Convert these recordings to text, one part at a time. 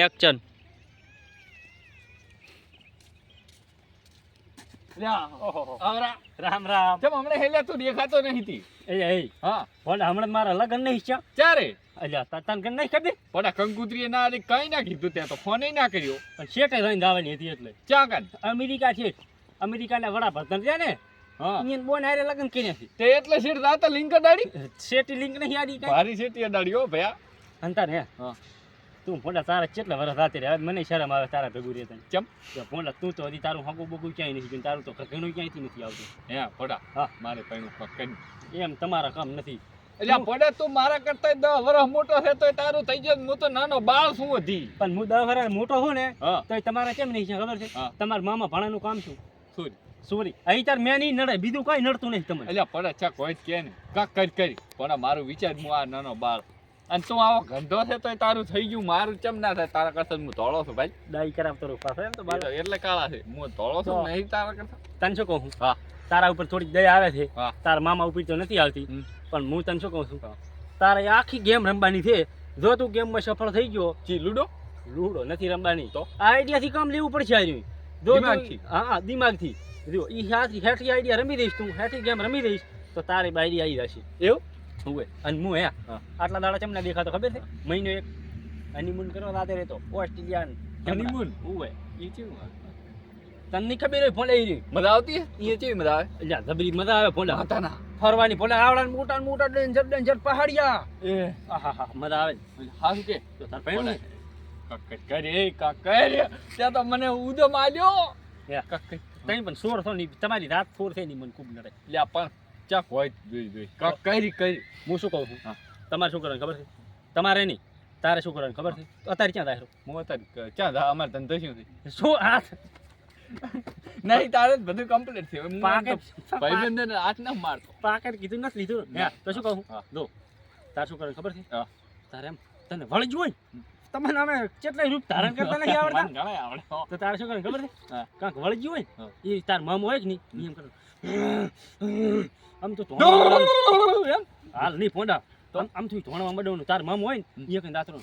Action. Ram Ram. કેમ હમણાં હેલે તું દેખાતો નહીં તી? એ હા પણ હમણાં મારા લગ્ન નહીં છે. ચારે અલ્યા તને કઈ નહીં ખબર પણ આ કંકુત્રીએ ના આલી કઈ ના કીધું ત્યાં તો ફોન ના કર્યો. પણ શેઠે રહીને આવવાની હતી એટલે ચા કાન અમેરિકા છે. અમેરિકાના વડાપ્રધાન છે ને હા અહીંયા બોન હારે લગ્ન કર્યા છે. તે એટલે શેઠ રાતા લિંક અડાડી શેઠી લિંક નહીં આડી કઈ ભારી શેઠી અડાડી હો ભયા. અંતર હે હા તું ફોડા તારા કેટલા વર્ષ રાતે રે મને શરમ આવે તારા ભેગું રહેતા. ચમ ફોડા તું તો હજી તારું હગું બગું ક્યાંય નથી તારું તો ઘણું ક્યાંયથી નથી આવતું. હે પડા હા મારે પૈણું પકડ એમ તમારા કામ નથી. એટલે આ પડે તું મારા કરતા 10 વર્ષ મોટો છે તોય તારું થઈ જાય. હું તો નાનો બાળ છું હતી. પણ હું 10 વર્ષ મોટો હું ને હા તો તમારે કેમ નહીં છે ખબર છે? હા. તમારા મામા ભાણાનું કામ શું? શું સોરી અહીં તાર મેં નહીં નડે બીજું કઈ નડતું નહીં તમને. એટલે પડે ચા કોઈ જ કે ને કાક કરી પણ મારું વિચાર હું આ નાનો બાળ અને તું આવો ગંધો છે તોય તારું થઈ ગયું. મારું ચમ ના થાય તારા કરતા હું ધોળો છું ભાઈ. ડાઈ કરાવતો રહું પાછો એમ તો બાળક. એટલે કાળા છે હું ધોળો છું નહીં તારા કરતા. તને શું કહું છું? હા તારા ઉપર થોડીક દયા આવે છે. હા તારા મામા ઉપર તો નથી આવતી. હમ. પણ હું તને શું કહું છું? હા. તારે આખી ગેમ રમવાની છે. જો તું ગેમમાં સફળ થઈ ગયો જી લૂડો લૂડો નથી રમવાની તો આ આઈડિયાથી કામ લેવું પડશે આ રહ્યું. જો તું- દિમાગથી? હા દિમાગથી. જો ઈ હેઠી આઈડિયા રમી દઈશ તું હેઠી ગેમ રમી દઈશ તો તારી બાયરી આવી જશે. એવું હોય અને હું હે હા. આટલા દાડા ચમના દેખાતો ખબર છે? મહિનો એક હનીમૂન કરવા રાતે રહેતો ઓસ્ટ્રેલિયા હનીમૂન? હોય એ કેવું તને નહીં ખબર હોય ફોલે ઈ મજા આવતી એ કેવી મજા આવે? એટલે જબરી મજા આવે ફોલે માતાના ફરવાની ફોલે આવડા મોટા મોટા ડેન્જર પહાડિયા એ આહાહા મજા આવે હાસુ કે તો તાર પહેલું ત્યાં તો મને ઉદમ આલ્યો. તઈ પણ સોર થો ની તમારી રાત સોર થઈ ની મને ખૂબ નડે. લ્યા પણ ચા કોઈ જોઈ કરી હું શું કહું છું? હા. તમારે શું કરવાનું ખબર છે? તમારે નહીં તારે શું કરવાનું ખબર છે? અત્યારે ક્યાં દાયરો હું અત્યારે ચા જા અમારે ધંધો શું થઈ શું હાથ નહીં તારે જ બધું કમ્પ્લીટ થયું. હું પાકેટ ભાઈબંધને હાથ ના મારતો. પાકેટ કીધું નથી લીધું ને તો શું કહું? હા. જો તારે શું કરવાનું ખબર છે? હા. તારે એમ તને વળી જ હોય તમને અમે કેટલાય રૂપ ધારણ કરતા નથી આવડતા મને ઘણાય આવડે હો. તો તારે શું કરવાનું ખબર છે? હા. કાંક વળી જ હોય હા. એ તાર મામો હોય કે નહીં ઈ એમ કરવાનું આમ તો ધોણવા એમ હાલ નહીં પોંડા આમ થી ધોણવા મડવાનું તાર મામો હોય ને એ કઈ દાતરો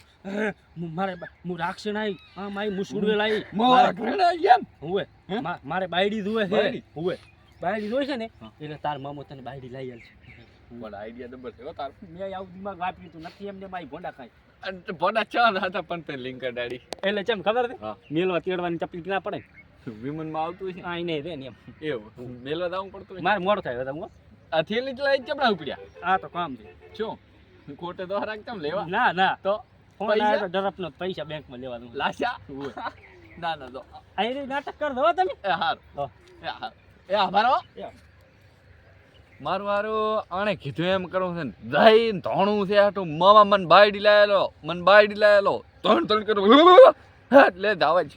મારે હું રાક્ષણ આવી આમ આવી હું સુડવેલ આવી મારા ઘણા એમ હુએ હે? મારે બાયડી જોવે છે બાયડી? હુએ બાયડી જોઈ છે ને હા. એટલે તાર મામો તને બાયડી લઈ આવશે. બોલ આઈડિયા નંબર છે હો તારો. મેં આવું દિમાગ વાપર્યું તું નથી એમને મારી ભોંડા ખાય અને ભોડા ચા હતા પણ તે લિંક ડાડી એટલે ચમ ખબર છે હા. મેલવા તેડવાની તકલીફ ના પડે વિમાનમાં આવતું છે આ નહીં રે ને એમ એવું મેલવા દાવું પડતું હોય. મારે મોડું થાય હવે હું આ થેલી જ લઈ ચપડા ઉપડ્યા આ તો કામ છે શું ખોટે તો રાખતા લેવા ના ના તો ફોન પૈસા? આવ્યો તો ડરપનો પૈસા બેંકમાં લેવાનું લાશા ના ના તો અહીં નાટક કર દો તમે એ હાર હા. એ હાર એ અમારો એ. મારું હારું આણે કીધું એમ કરવું છે ને જઈને ધોણું છે હાટું મામા મન બાયડી લાયેલો ત્રણ કરું એટલે જ આવે જ